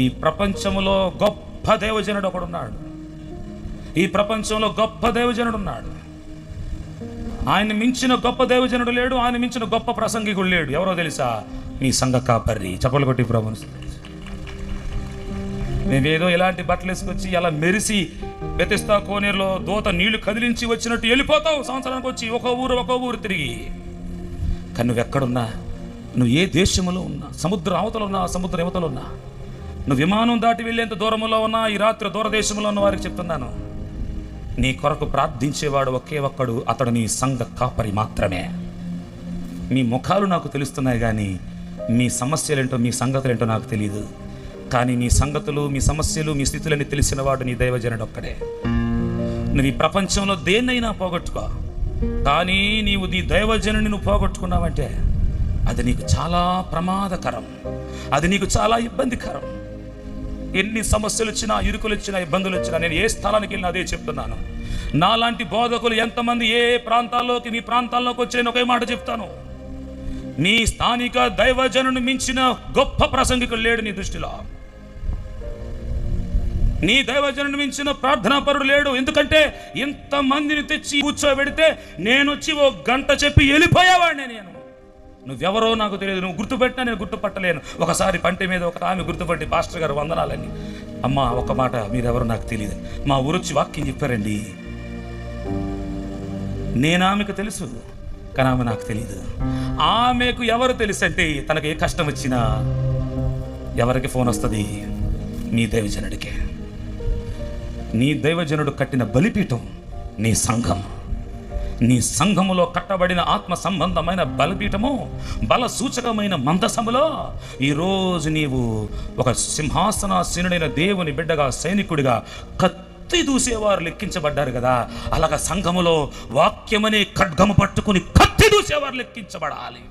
ఈ ప్రపంచంలో గొప్ప దైవజనుడు ఒకడున్నాడు. ఈ ప్రపంచంలో గొప్ప దైవజనుడు ఉన్నాడు. ఆయన మించిన గొప్ప దైవజనుడు లేడు. ఆయన మించిన గొప్ప ప్రసంగికుడు లేడు. ఎవరో తెలుసా? మీ సంఘ కాపరి. చప్పలు కొట్టి ప్రభుని. మేమేదో ఇలాంటి బట్టలు వేసుకొచ్చి అలా మెరిసి బెతెస్దా కోనేరులో దూత నీళ్లు కదిలించి వచ్చినట్టు వెళ్ళిపోతావు సంవత్సరానికి వచ్చి ఒక్కో ఊరు తిరిగి. కానీ నువ్వెక్కడున్నా, నువ్వు ఏ దేశంలో ఉన్నా, సముద్ర అవతలు ఉన్నా, సముద్ర యువతలు ఉన్నా, నువ్వు విమానం దాటి వెళ్ళేంత దూరంలో ఉన్నా, ఈ రాత్రి దూరదేశంలో ఉన్న వారికి చెప్తున్నాను, నీ కొరకు ప్రార్థించేవాడు ఒకే ఒక్కడు, అతడు నీ సంఘ కాపరి మాత్రమే. మీ ముఖాలు నాకు తెలుస్తున్నాయి కానీ మీ సమస్యలేంటో, మీ సంగతులేంటో నాకు తెలియదు. కానీ మీ సంగతులు, మీ సమస్యలు, మీ స్థితులని తెలిసిన వాడు నీ దైవజనుడు ఒక్కడే. నువ్వు ఈ ప్రపంచంలో దేన్నైనా పోగొట్టుకో, కానీ నీవు నీ దైవజనుని నువ్వు పోగొట్టుకున్నావంటే అది నీకు చాలా ప్రమాదకరం, అది నీకు చాలా ఇబ్బందికరం. ఎన్ని సమస్యలు వచ్చినా, ఇరుకులు వచ్చినా, ఇబ్బందులు వచ్చినా, నేను ఏ స్థలానికి వెళ్ళినా అదే చెప్తున్నాను. నాలాంటి బోధకులు ఎంతమంది ఏ ప్రాంతాల్లోకి, మీ ప్రాంతాల్లోకి వచ్చి నేను ఒకే మాట చెప్తాను, నీ స్థానిక దైవజనుని మించిన గొప్ప ప్రసంగికుడు లేడు నీ దృష్టిలో. నీ దైవజనుని మించిన ప్రార్థనాపరుడు లేడు. ఎందుకంటే ఇంతమందిని తెచ్చి కూర్చోబెడితే నేను వచ్చి 1 గంట చెప్పి వెళ్ళిపోయేవాడిని. నేను నువ్వెవరో నాకు తెలియదు, నువ్వు గుర్తుపెట్టినా నేను గుర్తుపట్టలేను. ఒకసారి పంటి మీద ఒక ఆమె గుర్తుపట్టి, పాస్టర్ గారు వందనాలని, అమ్మా ఒక మాట, మీరెవరో నాకు తెలియదు, మా ఊరొచ్చి వాక్యం చెప్పారండి. నేను ఆమెకు తెలుసు, కానీ ఆమె నాకు తెలియదు. ఆమెకు ఎవరు తెలుసు అంటే, తనకు ఏ కష్టం వచ్చినా ఎవరికి ఫోన్ వస్తుంది? నీ దైవజనుడికే. నీ దైవజనుడు కట్టిన బలిపీఠం నీ సంఘం. నీ సంఘములో కట్టబడిన ఆత్మ సంబంధమైన బలిపీఠము, బల సూచకమైన మందసములో ఈరోజు నీవు ఒక సింహాసనాసీనుడైన దేవుని బిడ్డగా, సైనికుడిగా, కత్తి దూసేవారు లెక్కించబడ్డారు కదా. అలాగా సంఘములో వాక్యమనే ఖడ్గము పట్టుకుని కత్తి దూసేవారు లెక్కించబడాలి.